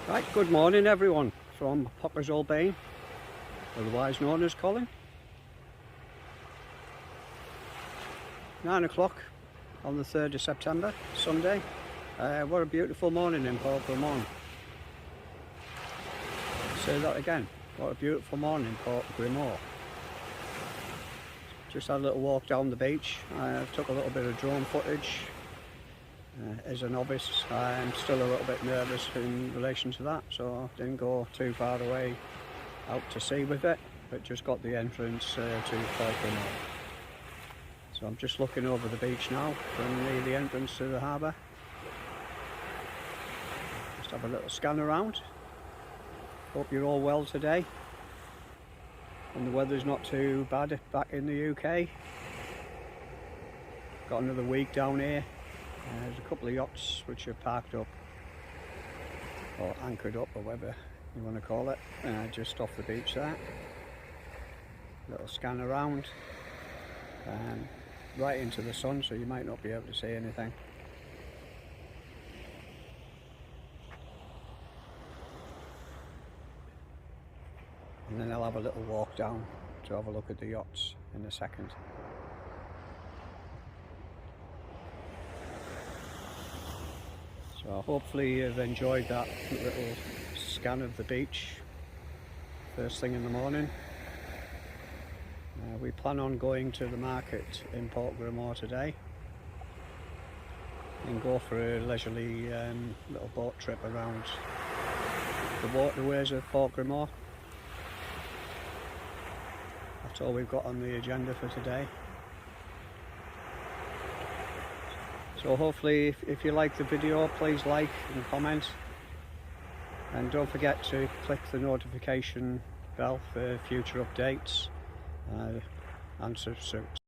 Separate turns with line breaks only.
Right, good morning everyone from Poppers Old Bain, otherwise known as Colin. 9 o'clock on the 3rd of September, Sunday. What a beautiful morning in Port Grimaud. Say that again, what a beautiful morning in Port Grimaud. Just had a little walk down the beach. I took a little bit of drone footage. As a novice, I'm still a little bit nervous in relation to that, so I didn't go too far away out to sea with it, but just got the entrance to Port Grimaud. So I'm just looking over the beach now from the entrance to the harbour. Just have a little scan around. Hope you're all well today and the weather's not too bad back in the UK. Got another week down here. There's a couple of yachts which are parked up or anchored up or whatever you want to call it, just off the beach there. Little scan around, right into the sun, so you might not be able to see anything. And then I'll have a little walk down to have a look at the yachts in a second. So hopefully you've enjoyed that little scan of the beach first thing in the morning. We plan on going to the market in Port Grimaud today and go for a leisurely little boat trip around the waterways of Port Grimaud. That's all we've got on the agenda for today. So hopefully if you like the video, please like and comment, and don't forget to click the notification bell for future updates and subscribe.